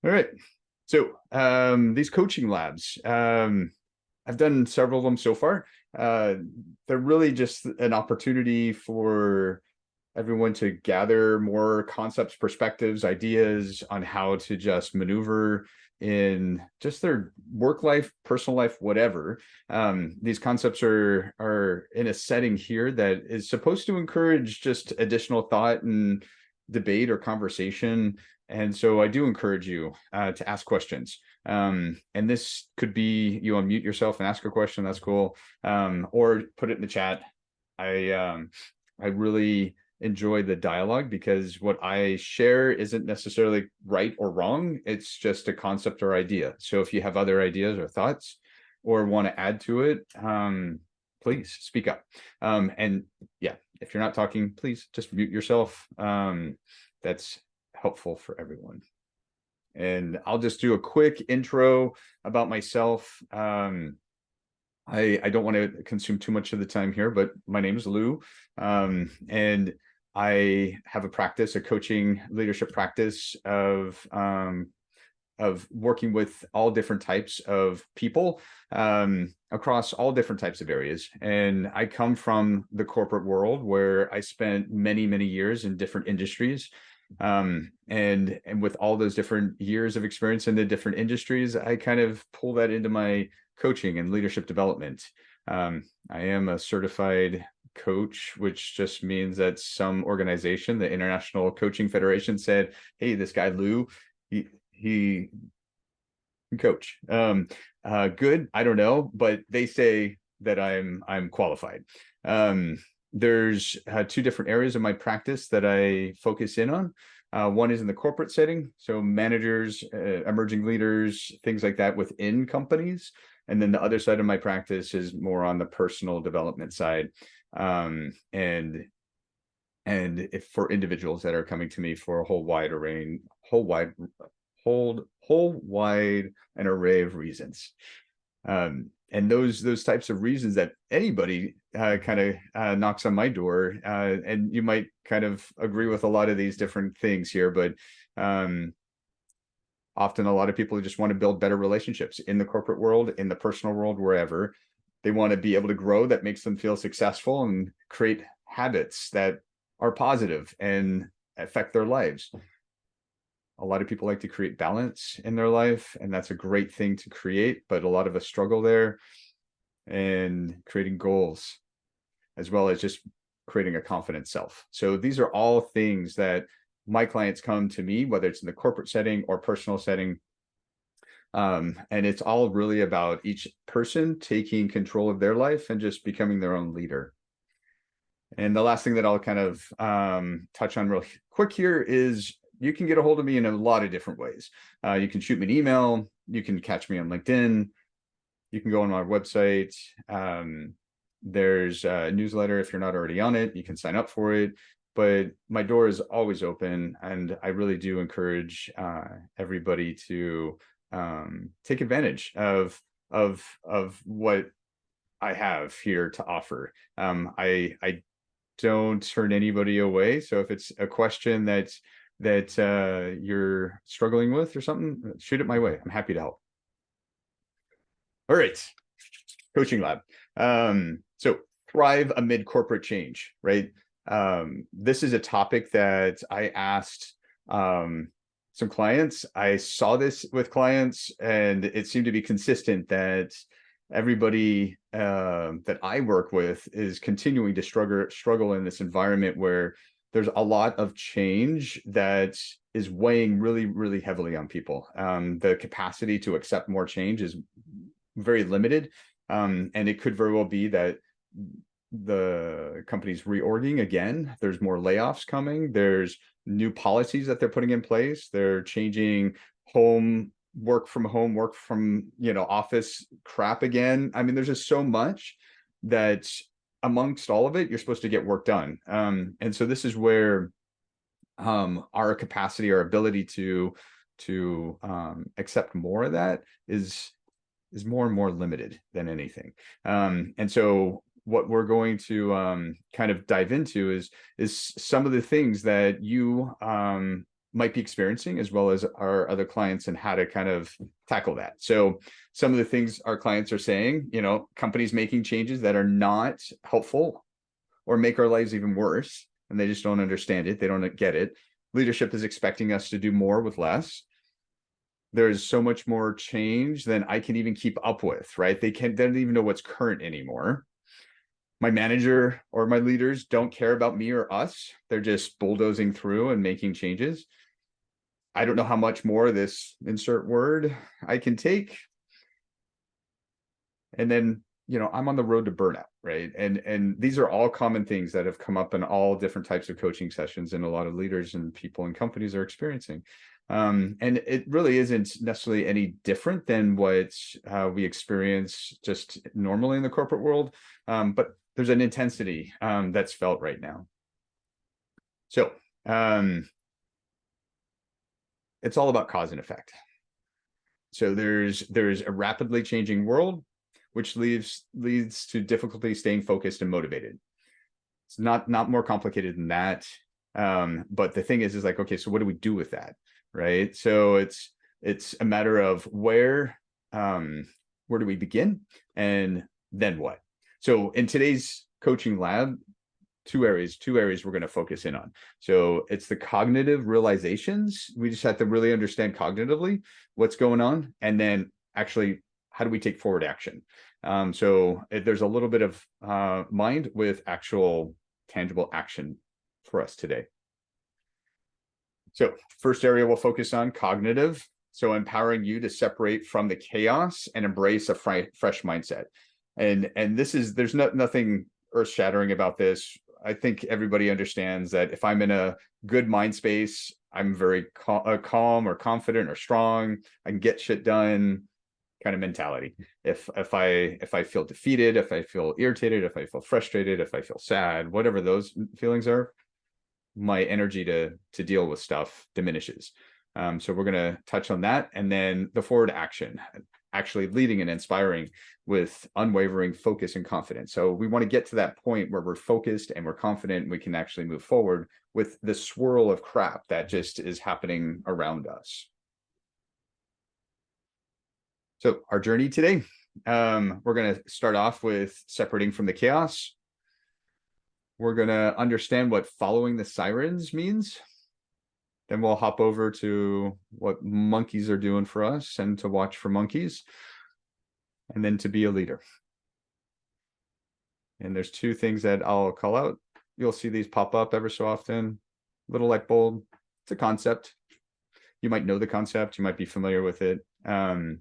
All right. So these coaching labs, I've done several of them so far. Uh, they're really just an opportunity for everyone to gather more concepts, perspectives, ideas on how to just maneuver in just their work life, personal life, whatever. These concepts are in a setting here that is supposed to encourage just additional thought and debate or conversation. And so I do encourage you to ask questions. And this could be you unmute yourself and ask a question. That's cool. Or put it in the chat. I really enjoy the dialogue because what I share isn't necessarily right or wrong. It's just a concept or idea. So if you have other ideas or thoughts or want to add to it, please speak up. And yeah, if you're not talking, please just mute yourself. That's helpful for everyone. And I'll just do a quick intro about myself. I don't want to consume too much of the time here, but my name is Lou, and I have a practice, a coaching leadership practice of working with all different types of people across all different types of areas. And I come from the corporate world where I spent many, many years in different industries. And with all those different years of experience in the different industries, I kind of pull that into my coaching and leadership development. I am a certified coach, which just means that some organization, the International Coaching Federation, said, "Hey, this guy Lou, he can coach." Good, I don't know, but they say that I'm qualified. There's two different areas of my practice that I focus in on. One is in the corporate setting, so managers, emerging leaders, things like that within companies. And then the other side of my practice is more on the personal development side. And if for individuals that are coming to me for a whole wide an array of reasons. And those types of reasons that anybody kind of knocks on my door, and you might kind of agree with a lot of these different things here, but often a lot of people just want to build better relationships in the corporate world, in the personal world, wherever. They want to be able to grow, that makes them feel successful, and create habits that are positive and affect their lives. A lot of people like to create balance in their life, and that's a great thing to create, but a lot of us struggle there. And creating goals, as well as just creating a confident self. So these are all things that my clients come to me, whether it's in the corporate setting or personal setting. And it's all really about each person taking control of their life and just becoming their own leader. And the last thing that I'll kind of touch on real quick here is you can get a hold of me in a lot of different ways. You can shoot me an email. You can catch me on LinkedIn. You can go on my website. There's a newsletter. If you're not already on it, you can sign up for it. But my door is always open, and I really do encourage everybody to take advantage of what I have here to offer. I don't turn anybody away. So if it's a question that you're struggling with or something, shoot it my way. I'm happy to help. All right, coaching lab. So thrive amid corporate change, right? This is a topic that I asked some clients. I saw this with clients, and it seemed to be consistent that everybody that I work with is continuing to struggle in this environment where there's a lot of change that is weighing really, really heavily on people. The capacity to accept more change is very limited. And it could very well be that the company's reorging again. There's more layoffs coming. There's new policies that they're putting in place. They're changing work from office crap again. I mean, there's just so much that amongst all of it, you're supposed to get work done. And so this is where our capacity, our ability to accept more of that is more and more limited than anything. And so what we're going to kind of dive into is some of the things that you might be experiencing, as well as our other clients, and how to kind of tackle that. So some of the things our clients are saying, companies making changes that are not helpful or make our lives even worse, and they just don't understand it. They don't get it. Leadership is expecting us to do more with less. There's so much more change than I can even keep up with, right? They don't even know what's current anymore. My manager or my leaders don't care about me or us. They're just bulldozing through and making changes. I don't know how much more of this insert word I can take. And then, I'm on the road to burnout, right? And these are all common things that have come up in all different types of coaching sessions, and a lot of leaders and people and companies are experiencing. And it really isn't necessarily any different than what we experience just normally in the corporate world. But there's an intensity that's felt right now. So it's all about cause and effect. So there's a rapidly changing world, which leads to difficulty staying focused and motivated. It's not more complicated than that. But the thing is like, okay, so what do we do with that, right? So it's a matter of where do we begin, and then what? So in today's coaching lab, two areas we're going to focus in on. So it's the cognitive realizations. We just have to really understand cognitively what's going on, and then actually, how do we take forward action? So there's a little bit of mind with actual tangible action for us today. So first area we'll focus on, cognitive. So empowering you to separate from the chaos and embrace a fresh mindset. And there's nothing earth-shattering about this. I think everybody understands that if I'm in a good mind space, I'm very calm or confident or strong. I can get shit done kind of mentality. If I feel defeated, if I feel irritated, if I feel frustrated, if I feel sad, whatever those feelings are, my energy to deal with stuff diminishes. So we're going to touch on that. And then the forward action, actually leading and inspiring with unwavering focus and confidence. So we want to get to that point where we're focused and we're confident, and we can actually move forward with the swirl of crap that just is happening around us. So our journey today, we're going to start off with separating from the chaos. We're going to understand what following the sirens means. Then we'll hop over to what monkeys are doing for us, and to watch for monkeys, and then to be a leader. And there's two things that I'll call out. You'll see these pop up ever so often. Little light bulb. It's a concept. You might know the concept. You might be familiar with it. And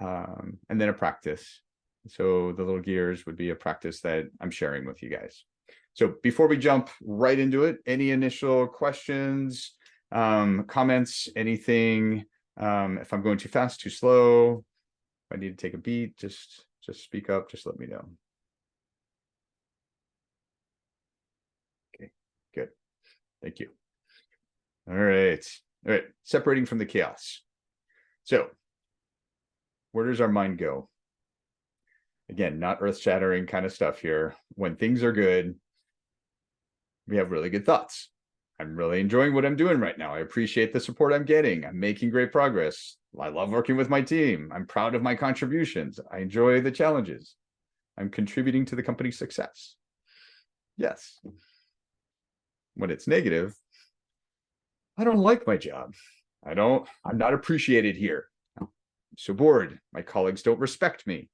then a practice. So the little gears would be a practice that I'm sharing with you guys. So before we jump right into it, any initial questions, comments, anything? If I'm going too fast, too slow, if I need to take a beat, just speak up, just let me know. Okay, good. Thank you. All right. Separating from the chaos. So where does our mind go? Again, not earth-shattering kind of stuff here. When things are good, we have really good thoughts. I'm really enjoying what I'm doing right now. I appreciate the support I'm getting. I'm making great progress. I love working with my team. I'm proud of my contributions. I enjoy the challenges. I'm contributing to the company's success. Yes. When it's negative, I don't like my job. I'm not appreciated here. I'm so bored. My colleagues don't respect me.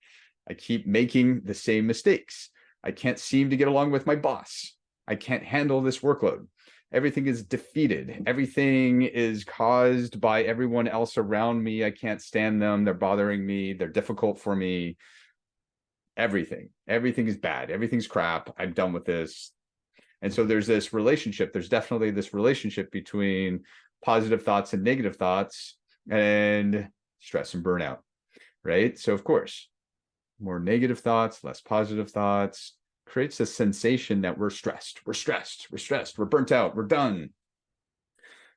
I keep making the same mistakes. I can't seem to get along with my boss. I can't handle this workload. Everything is defeated. Everything is caused by everyone else around me. I can't stand them. They're bothering me. They're difficult for me. Everything is bad. Everything's crap. I'm done with this. And so there's this relationship. There's definitely this relationship between positive thoughts and negative thoughts, and stress and burnout, right? So of course, more negative thoughts, less positive thoughts, creates a sensation that we're stressed, we're burnt out, we're done.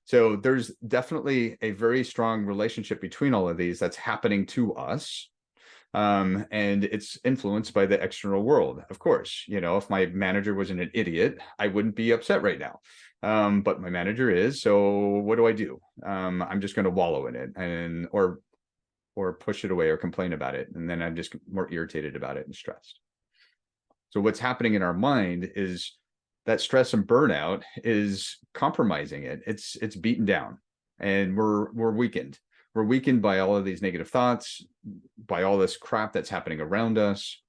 So there's definitely a very strong relationship between all of these that's happening to us. And it's influenced by the external world. Of course, if my manager wasn't an idiot, I wouldn't be upset right now. but my manager is. So what do I do? I'm just going to wallow in it and or push it away or complain about it, and then I'm just more irritated about it and stressed. So what's happening in our mind is that stress and burnout is compromising it. It's beaten down, and we're weakened. We're weakened by all of these negative thoughts, by all this crap that's happening around us.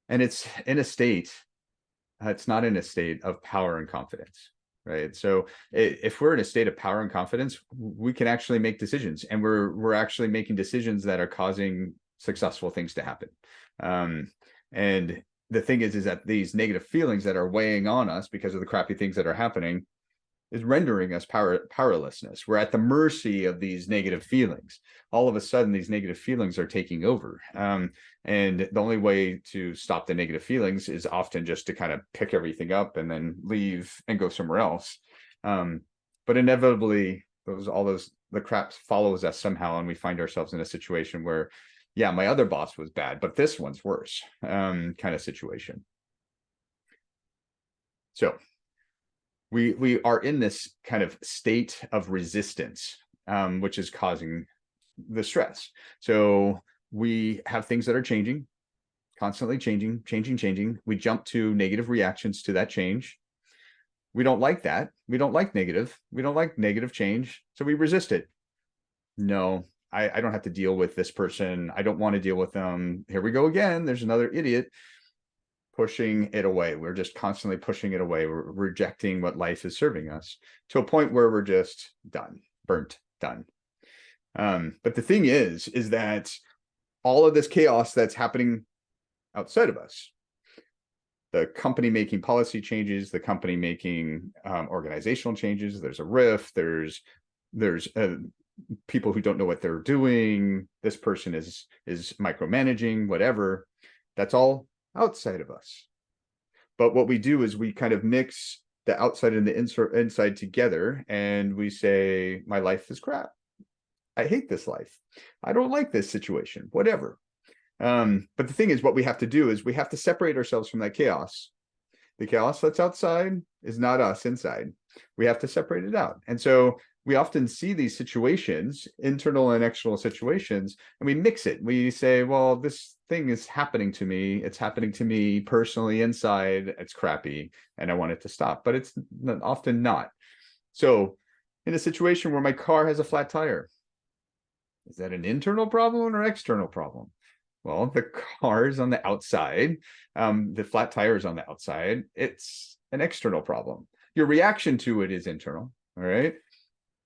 And it's in a state, it's not in a state of power and confidence, right? So if we're in a state of power and confidence, we can actually make decisions, and we're actually making decisions that are causing successful things to happen. And the thing is that these negative feelings that are weighing on us because of the crappy things that are happening is rendering us powerlessness. We're at the mercy of these negative feelings. All of a sudden, these negative feelings are taking over. And the only way to stop the negative feelings is often just to kind of pick everything up and then leave and go somewhere else. But inevitably, the crap follows us somehow, and we find ourselves in a situation where, yeah, my other boss was bad, but this one's worse, kind of situation. So we are in this kind of state of resistance, which is causing the stress. So we have things that are changing, constantly changing. We jump to negative reactions to that change. We don't like that. We don't like negative. We don't like negative change. So we resist it. No, I don't have to deal with this person. I don't want to deal with them. Here we go again. There's another idiot. Pushing it away. We're just constantly pushing it away. We're rejecting what life is serving us to a point where we're just done, burnt, done. But the thing is that all of this chaos that's happening outside of us, the company making policy changes, the company making organizational changes, there's a rift, there's people who don't know what they're doing, this person is micromanaging, whatever, that's all outside of us. But what we do is we kind of mix the outside and the inside together, and we say, my life is crap. I hate this life. I don't like this situation, whatever. But the thing is, what we have to do is we have to separate ourselves from that chaos. The chaos that's outside is not us inside. We have to separate it out. And so we often see these situations, internal and external situations, and we mix it. We say, well, this thing is happening to me. It's happening to me personally inside. It's crappy, and I want it to stop. But it's often not. So in a situation where my car has a flat tire, is that an internal problem or external problem? Well, the car is on the outside. The flat tire is on the outside. It's an external problem. Your reaction to it is internal, all right?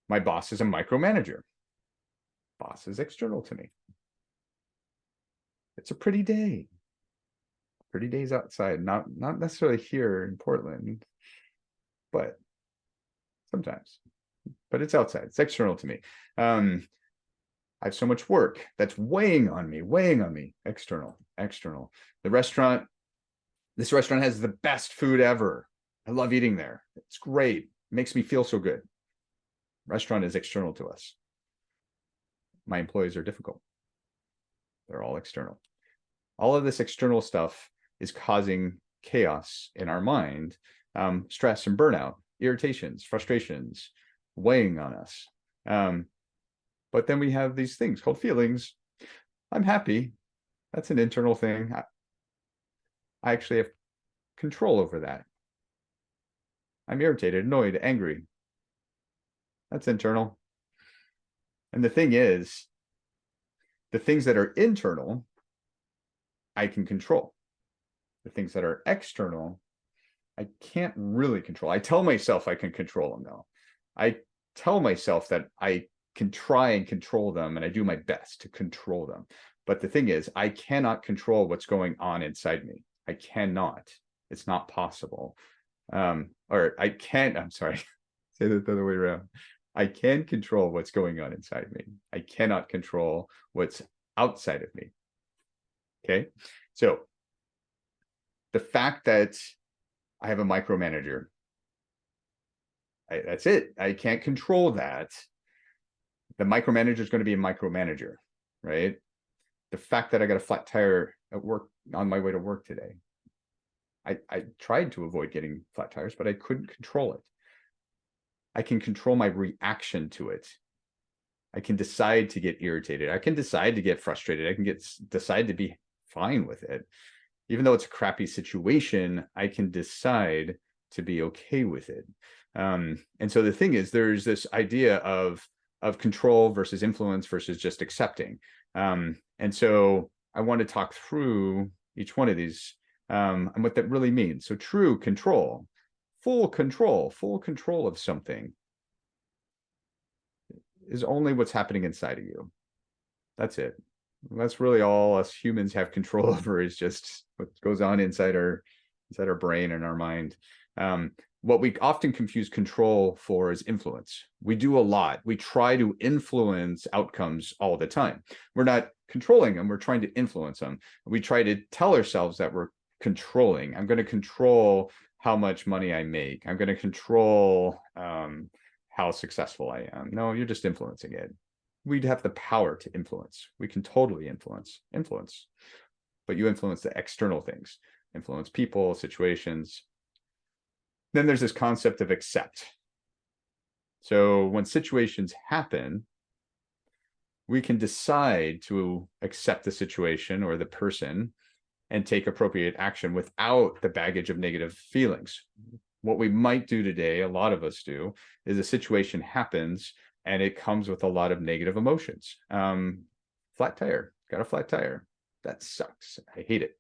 My boss is a micromanager. Boss is external to me. It's a pretty day. Pretty days outside, not necessarily here in Portland, but sometimes. But it's outside. It's external to me. I have so much work that's weighing on me. External. This restaurant has the best food ever. I love eating there. It's great. It makes me feel so good. Restaurant is external to us. My employees are difficult. They're all external. All of this external stuff is causing chaos in our mind, stress and burnout, irritations, frustrations, weighing on us. But then we have these things called feelings. I'm happy. That's an internal thing. I actually have control over that. I'm irritated, annoyed, angry. That's internal. And the thing is, the things that are internal, I can control. The things that are external, I can't really control. I tell myself I can control them, though. I tell myself that I can try and control them, and I do my best to control them. But the thing is, I cannot control what's going on inside me. I cannot. It's not possible. Or I can't, I'm sorry, say that the other way around. I can control what's going on inside me. I cannot control what's outside of me. Okay. So the fact that I have a micromanager, that's it. I can't control that. The micromanager is going to be a micromanager, right? The fact that I got a flat tire at work on my way to work today, I tried to avoid getting flat tires, but I couldn't control it. I can control my reaction to it. I can decide to get irritated. I can decide to get frustrated. I can decide to be fine with it. Even though it's a crappy situation, I can decide to be okay with it. And so the thing is, there's this idea of control versus influence versus just accepting. And so I want to talk through each one of these and what that really means. So true control, full control of something is only what's happening inside of you. That's it. That's really all us humans have control over, is just what goes on inside our brain and our mind. What we often confuse control for is influence. We do a lot. We try to influence outcomes all the time. We're not controlling them. We're trying to influence them. We try to tell ourselves that we're controlling. I'm going to control how much money I make. I'm going to control how successful I am. No, you're just influencing it. We'd have the power to influence. We can totally influence, but you influence the external things, influence people, situations. Then there's this concept of accept. So when situations happen, we can decide to accept the situation or the person and take appropriate action without the baggage of negative feelings. What we might do today, a lot of us do, is a situation happens and it comes with a lot of negative emotions. Flat tire, got a flat tire. That sucks. I hate it.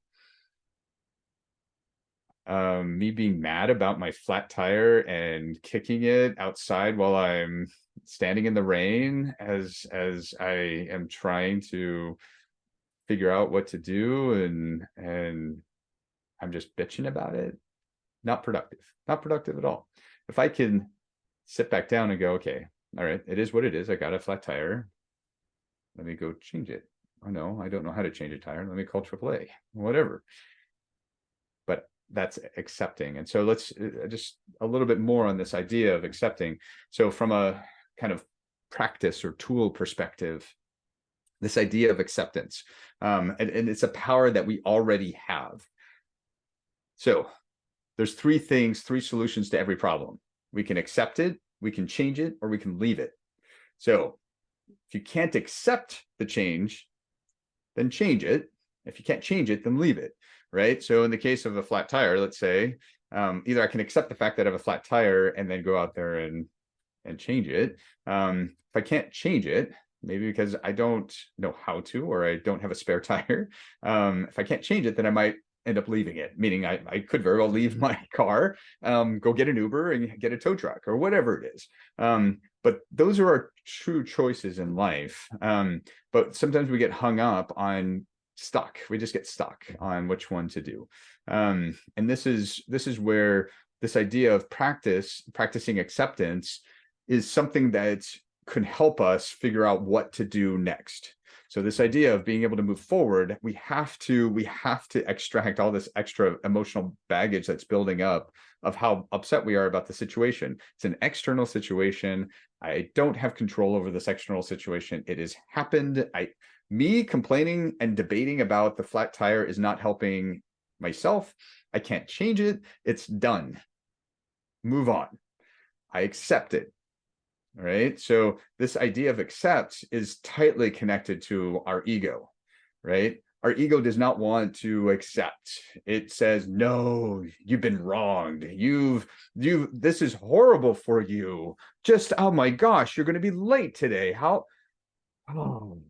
Me being mad about my flat tire and kicking it outside while I'm standing in the rain as I am trying to figure out what to do, and I'm just bitching about it. Not productive at all. If I can sit back down and go, okay, all right, it is what it is. I got a flat tire. Let me go change it. Oh no, I don't know how to change a tire. Let me call AAA, whatever. But that's accepting. And so let's just a little bit more on this idea of accepting. So from a kind of practice or tool perspective, this idea of acceptance, and it's a power that we already have. So there's three solutions to every problem. We can accept it, we can change it, or we can leave it. So if you can't accept the change, then change it. If you can't change it, then leave it, right? So in the case of a flat tire, let's say, either I can accept the fact that I have a flat tire and then go out there and change it. If I can't change it, maybe because I don't know how to, or I don't have a spare tire, if I can't change it, then I might end up leaving it, meaning I could very well leave my car, go get an Uber and get a tow truck or whatever it is. But those are our true choices in life. But sometimes we get hung up on stuck. We just get stuck on which one to do. And this is where this idea of practicing acceptance is something that can help us figure out what to do next. So this idea of being able to move forward, we have to extract all this extra emotional baggage that's building up of how upset we are about the situation. It's an external situation. I don't have control over this external situation. It has happened. Me complaining and debating about the flat tire is not helping myself. I can't change it. It's done. Move on. I accept it. All right. So this idea of accept is tightly connected to our ego, right? Our ego does not want to accept. It says, no, you've been wronged. This is horrible for you. Just, oh my gosh, you're going to be late today. How, oh,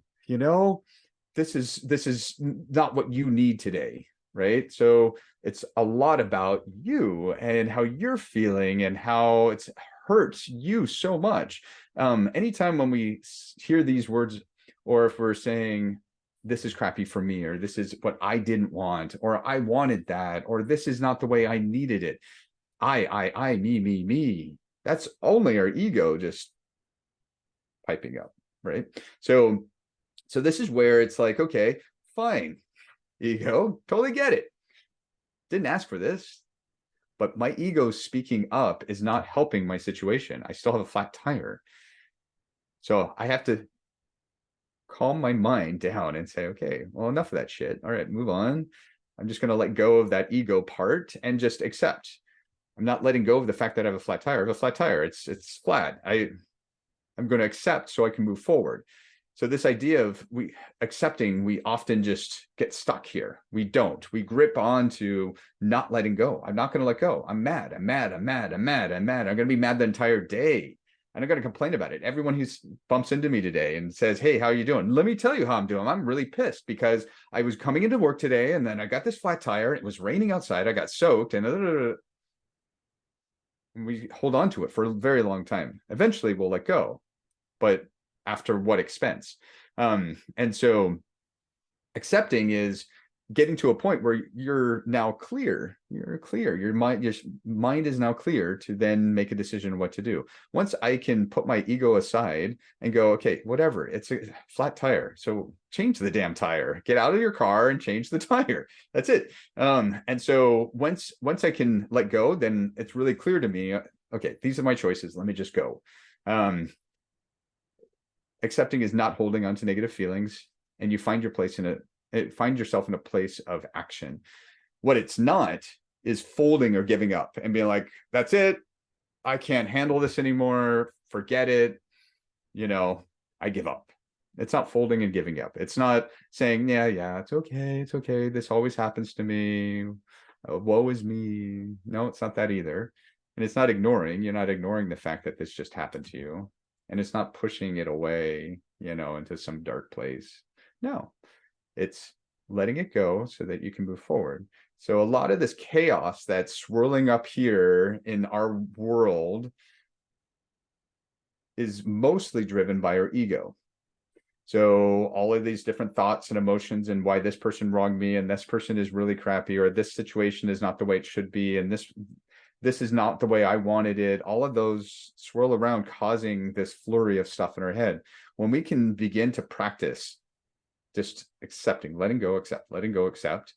this is not what you need today. Right. So it's a lot about you and how you're feeling and how it's hurts you so much. Anytime when we hear these words, or if we're saying, this is crappy for me, or this is what I didn't want, or I wanted that, or this is not the way I needed it. I, me. That's only our ego just piping up. Right. So this is where it's like, okay, fine. Ego, totally get it. Didn't ask for this, but my ego speaking up is not helping my situation. I still have a flat tire. So I have to calm my mind down and say, okay, well, enough of that shit. All right, move on. I'm just going to let go of that ego part and just accept. I'm not letting go of the fact that I have a flat tire. I have a flat tire. It's flat. I'm going to accept so I can move forward. So this idea of accepting, we often just get stuck here. We don't. We grip on to not letting go. I'm not going to let go. I'm mad. I'm mad. I'm mad. I'm mad. I'm mad. I'm going to be mad the entire day. And I'm going to complain about it. Everyone who bumps into me today and says, hey, how are you doing? Let me tell you how I'm doing. I'm really pissed because I was coming into work today and then I got this flat tire. It was raining outside. I got soaked and we hold on to it for a very long time. Eventually we'll let go, but after what expense? And so accepting is getting to a point where you're now clear. You're clear. Your mind is now clear to then make a decision on what to do. Once I can put my ego aside and go, okay, whatever, it's a flat tire. So change the damn tire. Get out of your car and change the tire. That's it. And so once I can let go, then it's really clear to me, okay, these are my choices. Let me just go. Accepting is not holding on to negative feelings, and you find yourself in a place of action. What it's not is folding or giving up and being like, that's it. I can't handle this anymore. Forget it. I give up. It's not folding and giving up. It's not saying, yeah, it's okay. It's okay. This always happens to me. Woe is me. No, it's not that either. And it's not ignoring. You're not ignoring the fact that this just happened to you. And it's not pushing it away, into some dark place. No, it's letting it go so that you can move forward. So a lot of this chaos that's swirling up here in our world is mostly driven by our ego. So all of these different thoughts and emotions and why this person wronged me and this person is really crappy, or this situation is not the way it should be, and this is not the way I wanted it. All of those swirl around, causing this flurry of stuff in our head. When we can begin to practice just accepting, letting go, accept,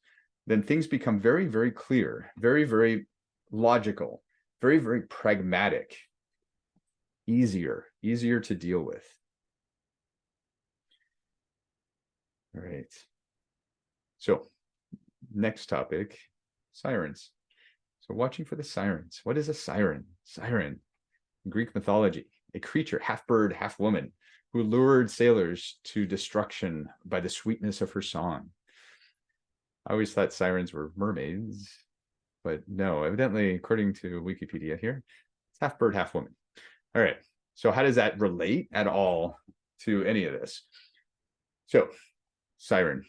then things become very, very clear, very, very logical, very, very pragmatic, easier to deal with. All right. So next topic, sirens. So watching for the sirens. What is a siren? Siren, in Greek mythology, a creature, half bird, half woman, who lured sailors to destruction by the sweetness of her song. I always thought sirens were mermaids, but no, evidently, according to Wikipedia here, it's half bird, half woman. All right. So how does that relate at all to any of this? So siren,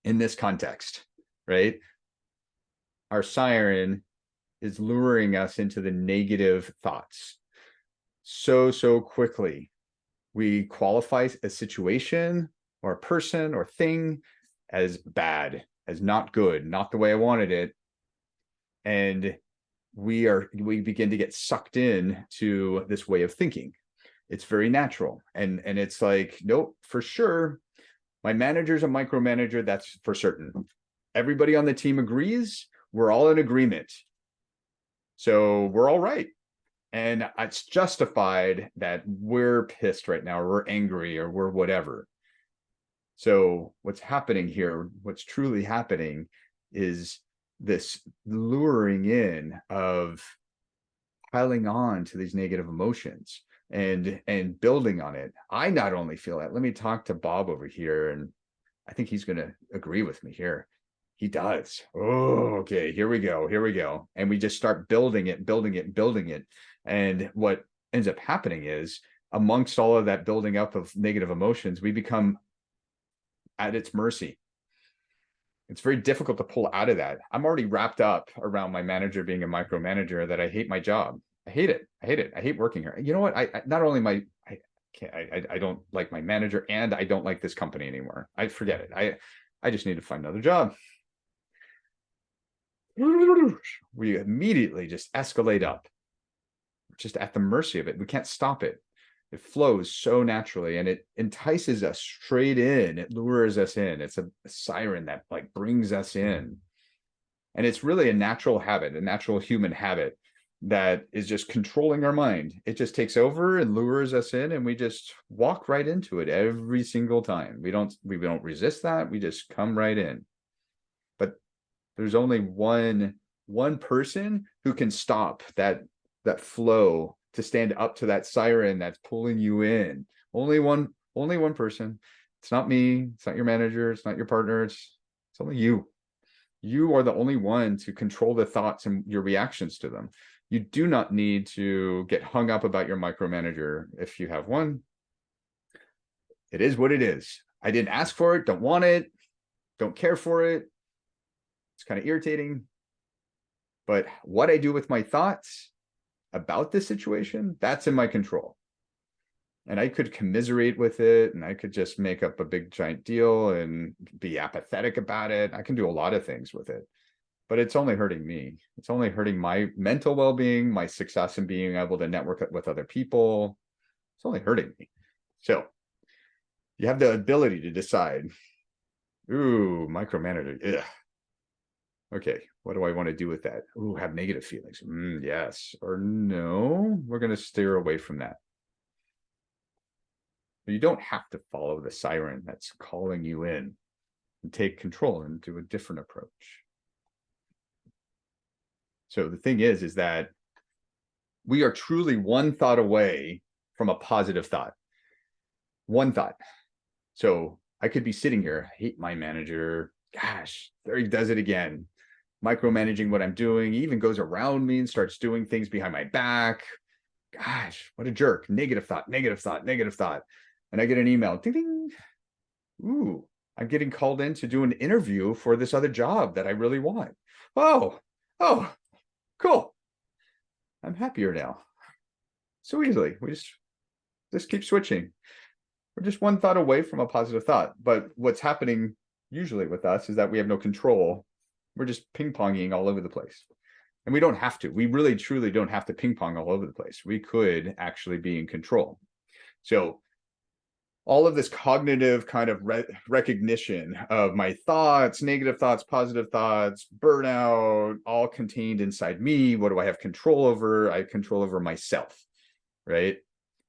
in this context, right? Our siren is luring us into the negative thoughts so quickly. We qualify a situation or a person or thing as bad, as not good, not the way I wanted it. And we begin to get sucked in to this way of thinking. It's very natural. And it's like, nope, for sure. My manager's a micromanager, that's for certain. Everybody on the team agrees. We're all in agreement. So we're all right. And it's justified that we're pissed right now, or we're angry, or we're whatever. So what's happening here, what's truly happening, is this luring in of piling on to these negative emotions and building on it. I not only feel that, let me talk to Bob over here, and I think he's going to agree with me here. He does. Oh, okay, here we go. And we just start building it. And what ends up happening is, amongst all of that building up of negative emotions, we become at its mercy. It's very difficult to pull out of that. I'm already wrapped up around my manager being a micromanager that I hate my job. I hate it. I hate working here. You know what? I not only I don't like my manager, and I don't like this company anymore. I forget it. I just need to find another job. We immediately just escalate up. We're just at the mercy of it. We can't stop it. It flows so naturally, and it entices us straight in. It lures us in. It's a siren that like brings us in. And it's really a natural habit, a natural human habit that is just controlling our mind. It just takes over and lures us in, and we just walk right into it every single time. We don't resist that. We just come right in. But There's only one person who can stop that flow, to stand up to that siren that's pulling you in. Only one person. It's not me, it's not your manager, it's not your partner, it's only you. You are the only one to control the thoughts and your reactions to them. You do not need to get hung up about your micromanager if you have one. It is what it is. I didn't ask for it, don't want it, don't care for it. It's kind of irritating. But what I do with my thoughts about this situation, that's in my control. And I could commiserate with it, and I could just make up a big giant deal and be apathetic about it. I can do a lot of things with it, but it's only hurting me. It's only hurting my mental well-being, my success in being able to network with other people. It's only hurting me. So you have the ability to decide, ooh, micromanager, ugh. Okay, what do I want to do with that? Ooh, have negative feelings. Yes or no. We're going to steer away from that. But you don't have to follow the siren that's calling you in, and take control and do a different approach. So the thing is that we are truly one thought away from a positive thought. One thought. So I could be sitting here, I hate my manager. Gosh, there he does it again. Micromanaging what I'm doing. He even goes around me and starts doing things behind my back. Gosh, what a jerk. Negative thought, negative thought, negative thought. And I get an email. Ding, ding. Ooh, I'm getting called in to do an interview for this other job that I really want. Oh, cool. I'm happier now. So easily. We just keep switching. We're just one thought away from a positive thought. But what's happening usually with us is that we have no control. We're just ping-ponging all over the place. And we don't have to. We really, truly don't have to ping-pong all over the place. We could actually be in control. So all of this cognitive kind of recognition of my thoughts, negative thoughts, positive thoughts, burnout, all contained inside me. What do I have control over? I have control over myself, right?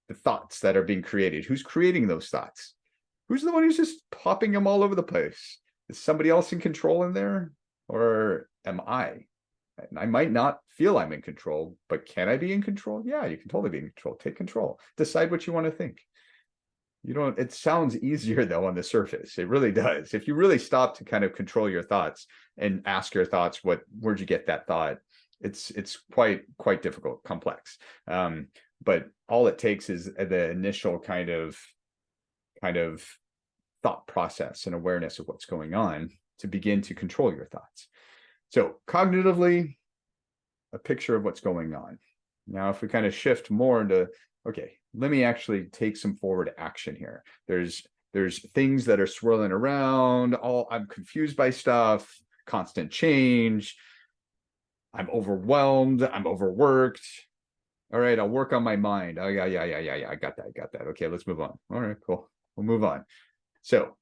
The thoughts that are being created. Who's creating those thoughts? Who's the one who's just popping them all over the place? Is somebody else in control in there? Or am I? I might not feel I'm in control, but can I be in control? Yeah, you can totally be in control. Take control. Decide what you want to think. You don't, it sounds easier though on the surface. It really does. If you really stop to kind of control your thoughts and ask your thoughts, where'd you get that thought? It's quite difficult, complex. But all it takes is the initial kind of thought process and awareness of what's going on to begin to control your thoughts. So cognitively, a picture of what's going on. Now, if we kind of shift more into, okay, let me actually take some forward action here. There's things that are swirling around. I'm confused by stuff, constant change. I'm overwhelmed. I'm overworked. All right, I'll work on my mind. Oh, yeah. I got that. Okay, let's move on. All right, cool. We'll move on. So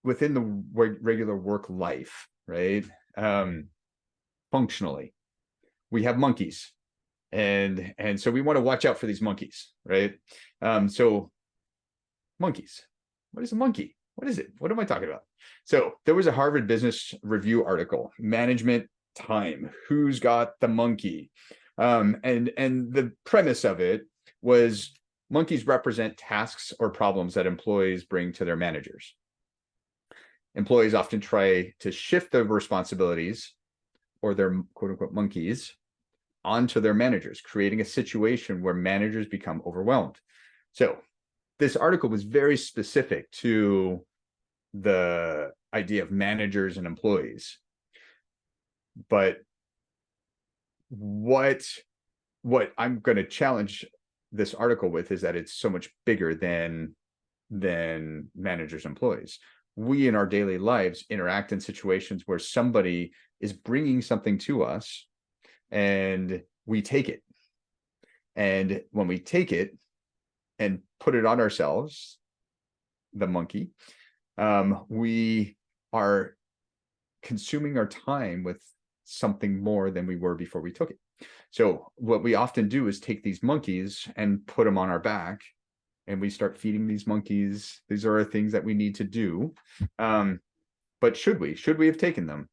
within the regular work life, right? Functionally, we have monkeys, and so we want to watch out for these monkeys, right? So monkeys, what is a monkey? What is it? What am I talking about? So there was a Harvard Business Review article, Management Time, who's got the monkey? And the premise of it was monkeys represent tasks or problems that employees bring to their managers. Employees often try to shift the responsibilities or their quote unquote monkeys onto their managers, creating a situation where managers become overwhelmed. So this article was very specific to the idea of managers and employees. But what I'm going to challenge this article with is that it's so much bigger than managers and employees. We in our daily lives interact in situations where somebody is bringing something to us and we take it. And when we take it and put it on ourselves, the monkey, we are consuming our time with something more than we were before we took it. So what we often do is take these monkeys and put them on our back, and we start feeding these monkeys. These are things that we need to do. But should we have taken them?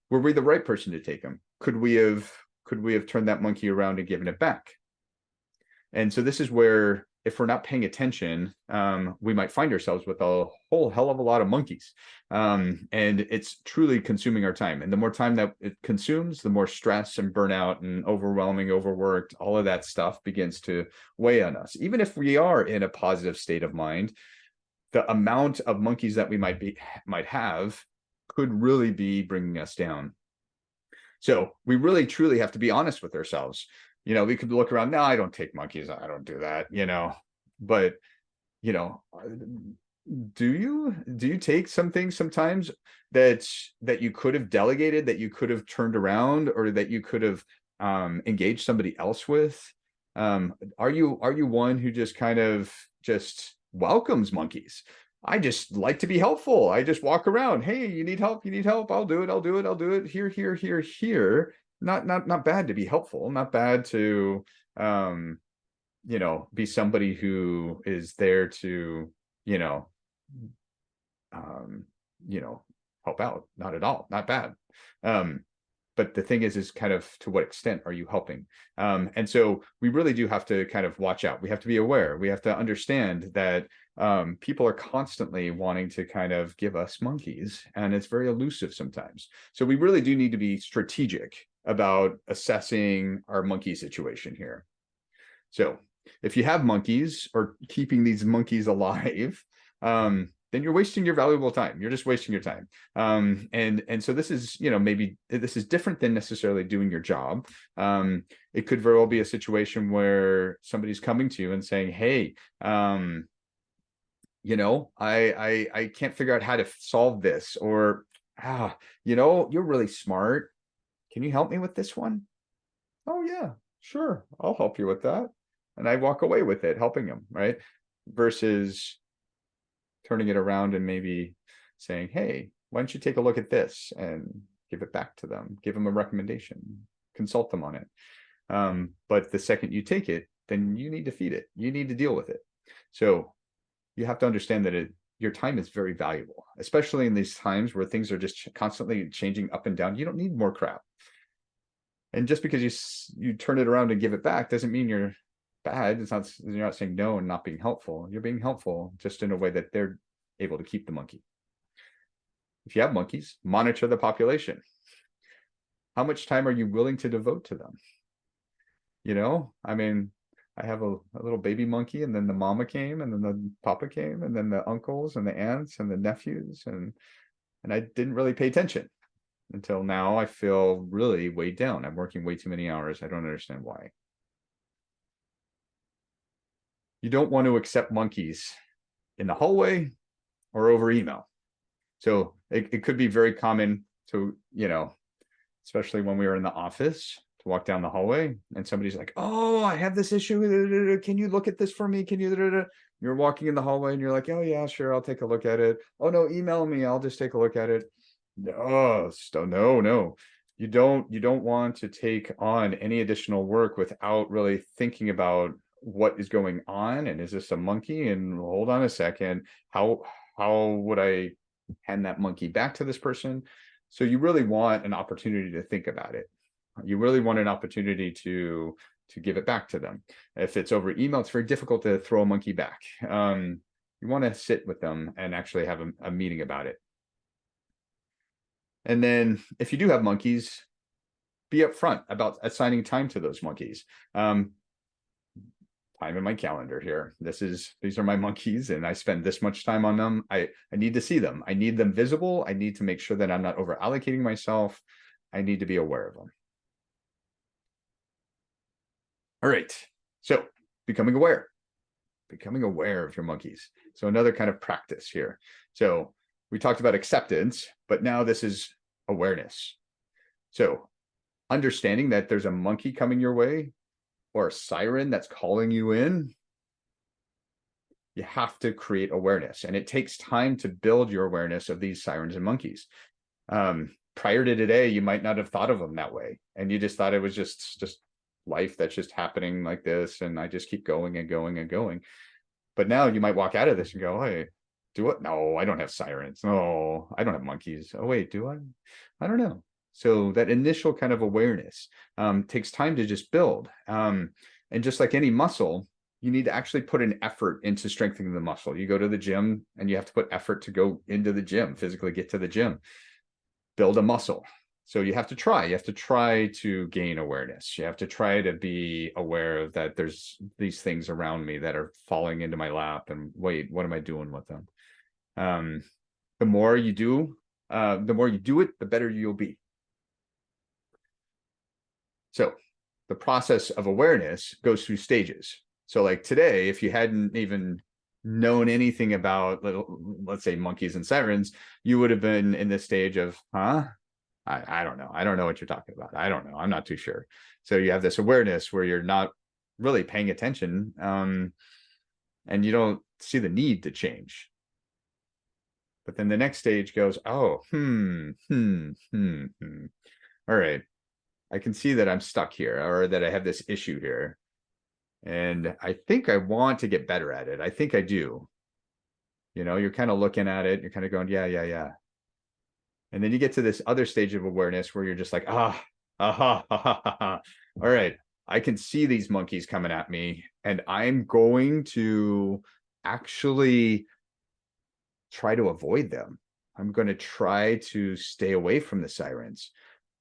Were we the right person to take them? Could we have turned that monkey around and given it back? And so this is where, if we're not paying attention, we might find ourselves with a whole hell of a lot of monkeys. And it's truly consuming our time. And the more time that it consumes, the more stress and burnout and overwhelming, overworked, all of that stuff begins to weigh on us. Even if we are in a positive state of mind, the amount of monkeys that we might have could really be bringing us down. So we really truly have to be honest with ourselves. We could look around. No, I don't take monkeys. I don't do that, but, do you take some things sometimes that you could have delegated, that you could have turned around, or that you could have engaged somebody else with? Are you one who just kind of just welcomes monkeys? I just like to be helpful. I just walk around. Hey, you need help? You need help? I'll do it. Here, here, here, here. Not bad to be helpful. Not bad to, be somebody who is there to, help out. Not at all. Not bad. But the thing is kind of, to what extent are you helping? And so we really do have to kind of watch out. We have to be aware. We have to understand that people are constantly wanting to kind of give us monkeys, and it's very elusive sometimes. So we really do need to be strategic about assessing our monkey situation here. So if you have monkeys, or keeping these monkeys alive, then you're wasting your valuable time. You're just wasting your time. And so this is, maybe this is different than necessarily doing your job. It could very well be a situation where somebody's coming to you and saying, hey, I can't figure out how to solve this, or, you're really smart. Can you help me with this one? Oh yeah, sure. I'll help you with that. And I walk away with it, helping them, right? Versus turning it around and maybe saying, hey, why don't you take a look at this, and give it back to them, give them a recommendation, consult them on it. But the second you take it, then you need to feed it. You need to deal with it. So you have to understand that your time is very valuable, especially in these times where things are just constantly changing up and down. You don't need more crap. And just because you turn it around and give it back doesn't mean you're bad. You're not saying no and not being helpful. You're being helpful, just in a way that they're able to keep the monkey. If you have monkeys, monitor the population. How much time are you willing to devote to them? I have a little baby monkey, and then the mama came, and then the papa came, and then the uncles and the aunts and the nephews, and I didn't really pay attention until now. I feel really weighed down. I'm working way too many hours. I don't understand why. You don't want to accept monkeys in the hallway or over email. So it could be very common to, especially when we were in the office, to walk down the hallway and somebody's like, oh, I have this issue. Can you look at this for me? Can you? You're walking in the hallway and you're like, oh yeah, sure, I'll take a look at it. Oh no, email me. I'll just take a look at it. No. You don't want to take on any additional work without really thinking about what is going on, and is this a monkey, and hold on a second, how would I hand that monkey back to this person? So you really want an opportunity to think about it. You really want an opportunity to give it back to them. If it's over email, it's very difficult to throw a monkey back. You want to sit with them and actually have a meeting about it. And then if you do have monkeys, be upfront about assigning time to those monkeys. Time in my calendar here. These are my monkeys, and I spend this much time on them. I need to see them. I need them visible. I need to make sure that I'm not over allocating myself. I need to be aware of them. All right. So becoming aware of your monkeys. So another kind of practice here. So we talked about acceptance, but now this is awareness. So understanding that there's a monkey coming your way, or a siren that's calling you in, you have to create awareness. And it takes time to build your awareness of these sirens and monkeys. Prior to today, you might not have thought of them that way. And you just thought it was just life that's just happening like this. And I just keep going and going and going. But now you might walk out of this and go, hey, Do what? No, I don't have sirens. No, I don't have monkeys. Oh, wait, do I? I don't know. So that initial kind of awareness takes time to just build. And just like any muscle, you need to actually put an effort into strengthening the muscle. You go to the gym and you have to put effort to go into the gym, physically get to the gym, build a muscle. So you have to try. You have to try to gain awareness. You have to try to be aware of that there's these things around me that are falling into my lap. And wait, what am I doing with them? The more you do it, the better you'll be. So the process of awareness goes through stages. So like today, if you hadn't even known anything about, let's say, monkeys and sirens, you would have been in this stage of, huh? I don't know. I don't know what you're talking about. I don't know. I'm not too sure. So you have this awareness where you're not really paying attention, and you don't see the need to change. But then the next stage goes, oh, all right. I can see that I'm stuck here, or that I have this issue here. And I think I want to get better at it. I think I do. You know, you're kind of looking at it, you're kind of going, yeah. And then you get to this other stage of awareness where you're just like, all right, I can see these monkeys coming at me, and I'm going to actually try to avoid them. I'm going to try to stay away from the sirens.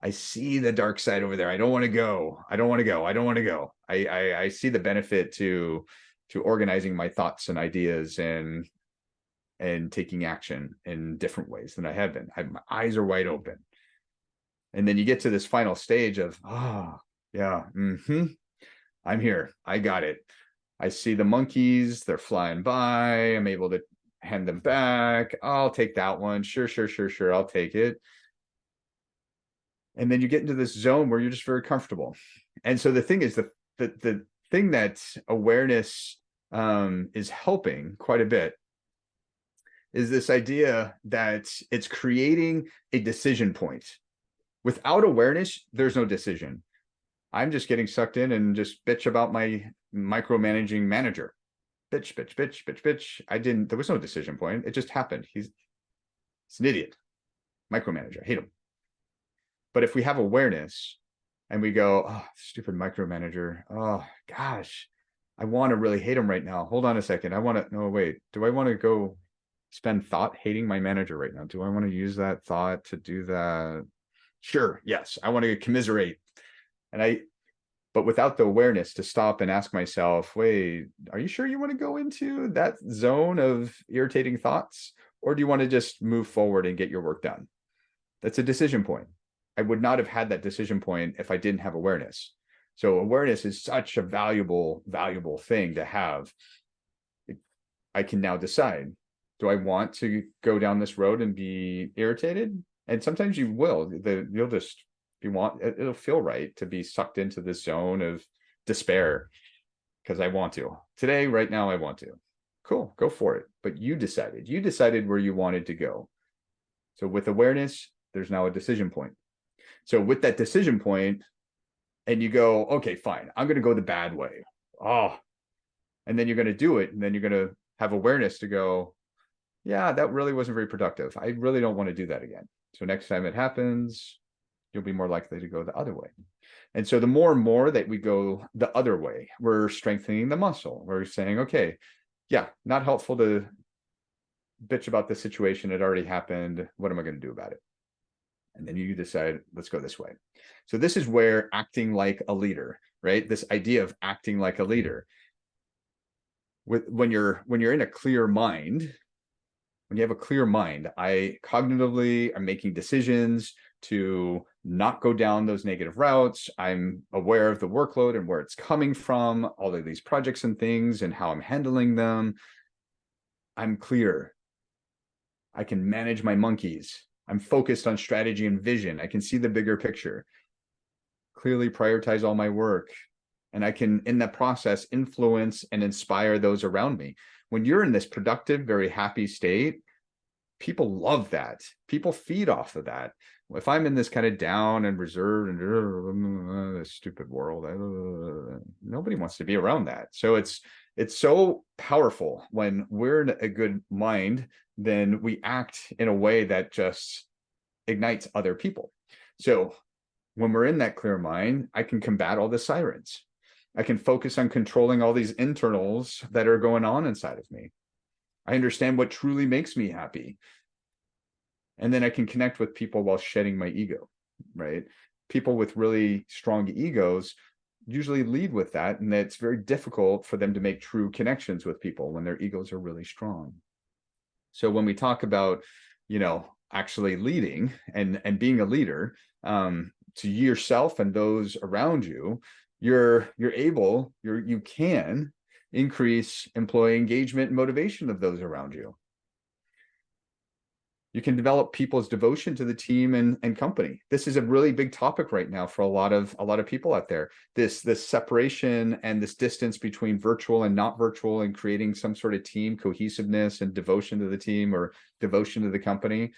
I see the dark side over there. I don't want to go. I don't want to go. I don't want to go. I see the benefit to organizing my thoughts and ideas and taking action in different ways than I have been. My eyes are wide open. And then you get to this final stage of, yeah, I'm here. I got it. I see the monkeys. They're flying by. I'm able to hand them back. I'll take that one. Sure. I'll take it. And then you get into this zone where you're just very comfortable. And so the thing is, the thing that awareness is helping quite a bit is this idea that it's creating a decision point. Without awareness, there's no decision. I'm just getting sucked in and just bitch about my micromanaging manager. Bitch. There was no decision point. It just happened. He's an idiot. Micromanager. I hate him. But if we have awareness and we go, oh, stupid micromanager. Oh, gosh, I want to really hate him right now. Hold on a second. No, wait. Do I want to go spend thought hating my manager right now? Do I want to use that thought to do that? Sure. Yes. I want to commiserate. But without the awareness to stop and ask myself, wait, are you sure you want to go into that zone of irritating thoughts? Or do you want to just move forward and get your work done? That's a decision point. I would not have had that decision point if I didn't have awareness. So awareness is such a valuable thing to have. I can now decide, do I want to go down this road and be irritated? And sometimes you will. It'll feel right to be sucked into this zone of despair because I want to. Today, right now, I want to. Cool, go for it. But you decided where you wanted to go. So with awareness, there's now a decision point. So with that decision point, and you go, okay, fine, I'm going to go the bad way. And then you're going to do it. And then you're going to have awareness to go, yeah, that really wasn't very productive. I really don't want to do that again. So next time it happens, you'll be more likely to go the other way. And so the more and more that we go the other way, we're strengthening the muscle. We're saying, okay, yeah, not helpful to bitch about the situation. It already happened. What am I going to do about it? And then you decide, let's go this way. So this is where acting like a leader, right? This idea of acting like a leader. When you're in a clear mind, when you have a clear mind, I cognitively am making decisions to not go down those negative routes. I'm aware of the workload and where it's coming from, all of these projects and things and how I'm handling them. I'm clear. I can manage my monkeys. I'm focused on strategy and vision. I can see the bigger picture, clearly prioritize all my work. And I can, in that process, influence and inspire those around me. When you're in this productive, very happy state, people love that. People feed off of that. If I'm in this kind of down and reserved and this stupid world, nobody wants to be around that. So it's it's so powerful when we're in a good mind, then we act in a way that just ignites other people. So when we're in that clear mind, I can combat all the sirens. I can focus on controlling all these internals that are going on inside of me. I understand what truly makes me happy. And then I can connect with people while shedding my ego, right? People with really strong egos usually lead with that, and it's very difficult for them to make true connections with people when their egos are really strong. So when we talk about, actually leading and being a leader, to yourself and those around you, you can increase employee engagement and motivation of those around you. You can develop people's devotion to the team and company. This is a really big topic right now for a lot of people out there. This separation and this distance between virtual and not virtual, and creating some sort of team cohesiveness and devotion to the team or devotion to the company.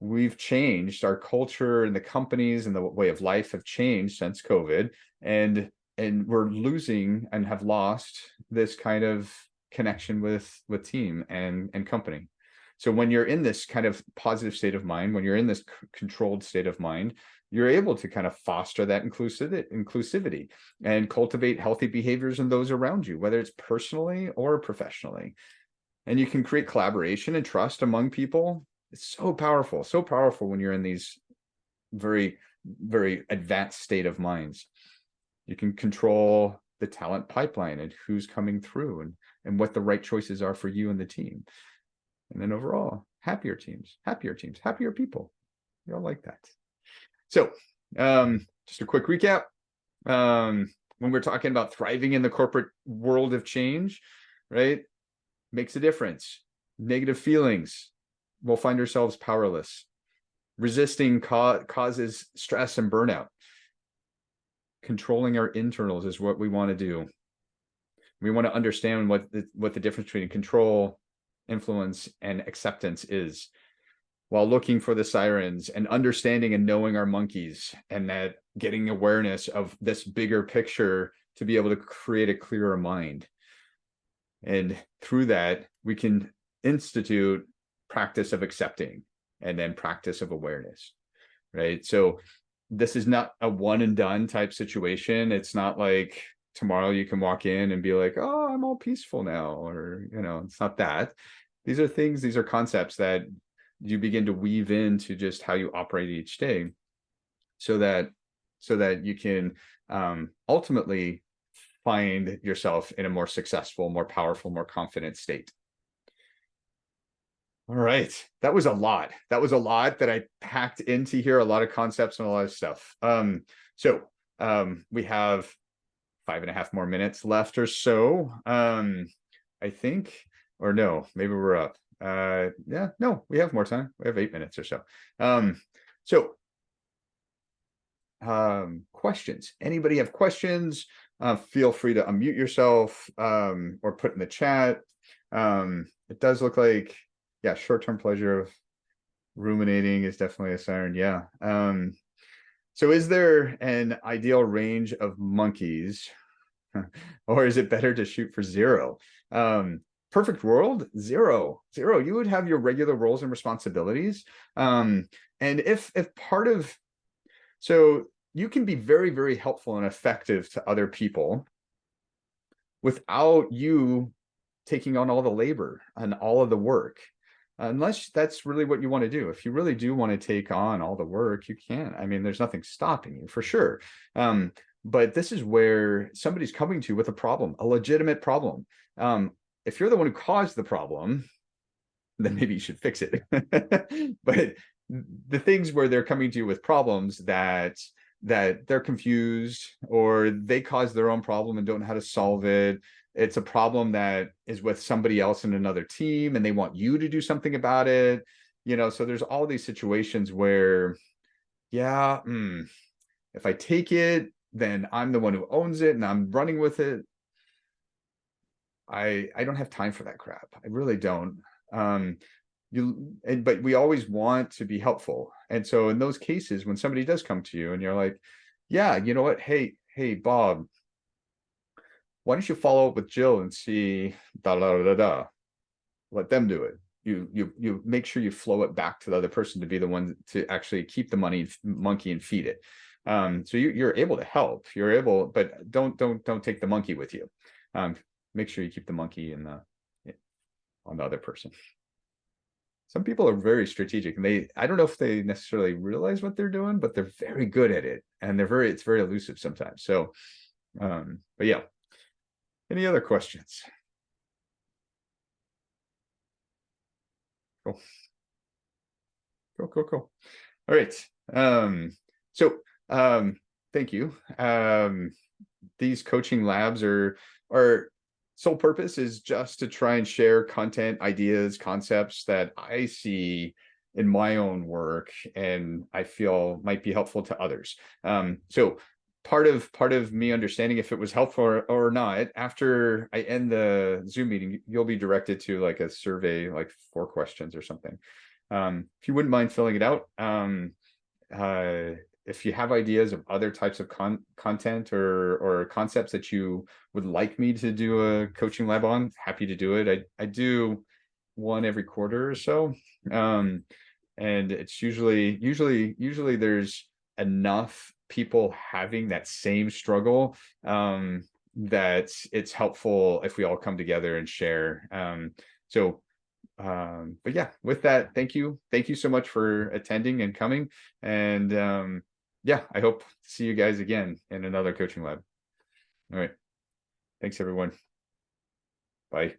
We've changed our culture, and the companies and the way of life have changed since COVID, and we're losing and have lost this kind of connection with team and company. So when you're in this kind of positive state of mind, when you're in this controlled state of mind, you're able to kind of foster that inclusivity and cultivate healthy behaviors in those around you, whether it's personally or professionally. And you can create collaboration and trust among people. It's so powerful when you're in these very, very advanced state of minds. You can control the talent pipeline and who's coming through and what the right choices are for you and the team. And then overall, happier teams, happier people. You all like that. So just a quick recap. When we're talking about thriving in the corporate world of change, right? Makes a difference. Negative feelings, we'll find ourselves powerless. Resisting causes stress and burnout. Controlling our internals is what we want to do. We want to understand what the difference between control, influence, and acceptance is, while looking for the sirens and understanding and knowing our monkeys, and that getting awareness of this bigger picture to be able to create a clearer mind. And through that, we can institute practice of accepting and then practice of awareness, right? So this is not a one and done type situation. It's not like tomorrow you can walk in and be like, oh, I'm all peaceful now, or, it's not that. These are concepts that you begin to weave into just how you operate each day, so that you can ultimately find yourself in a more successful, more powerful, more confident state. All right, that was a lot that I packed into here, a lot of concepts and a lot of stuff. So we have 5.5 more minutes left or so, I think, or no, maybe we're up. Yeah, no, we have more time. We have 8 minutes or so. Questions. Anybody have questions? Feel free to unmute yourself, or put in the chat. It does look like, yeah, short-term pleasure of ruminating is definitely a siren. Yeah. So is there an ideal range of monkeys, or is it better to shoot for 0? Perfect world, 0. You would have your regular roles and responsibilities. And if part of, so you can be very, very helpful and effective to other people without you taking on all the labor and all of the work, unless that's really what you want to do. If you really do want to take on all the work, you can. I mean, there's nothing stopping you, for sure. But this is where somebody's coming to you with a problem, a legitimate problem. If you're the one who caused the problem, then maybe you should fix it. But the things where they're coming to you with problems that they're confused, or they caused their own problem and don't know how to solve it. It's a problem that is with somebody else in another team, and they want you to do something about it. So there's all these situations where, yeah, if I take it, then I'm the one who owns it and I'm running with it. I don't have time for that crap. I really don't. But we always want to be helpful. And so in those cases, when somebody does come to you and you're like, yeah, you know what? Hey, Bob, why don't you follow up with Jill and see da da da da da, let them do it. You make sure you flow it back to the other person to be the one to actually keep the monkey and feed it. So you're able to help, you're able, but don't take the monkey with you. Make sure you keep the monkey on the other person. Some people are very strategic, and I don't know if they necessarily realize what they're doing, but they're very good at it, and it's very elusive sometimes. So, but yeah. Any other questions? Cool. Cool. All right. So thank you. These coaching labs are sole purpose is just to try and share content, ideas, concepts that I see in my own work and I feel might be helpful to others. So part of me understanding if it was helpful or not, after I end the Zoom meeting, you'll be directed to like a survey, like 4 questions or something. If you wouldn't mind filling it out, if you have ideas of other types of content or concepts that you would like me to do a coaching lab on, happy to do it. I do one every quarter or so. And it's usually there's enough people having that same struggle that it's helpful if we all come together and share. But yeah, with that, thank you so much for attending and coming, and yeah, I hope to see you guys again in another coaching lab. All right, thanks everyone. Bye.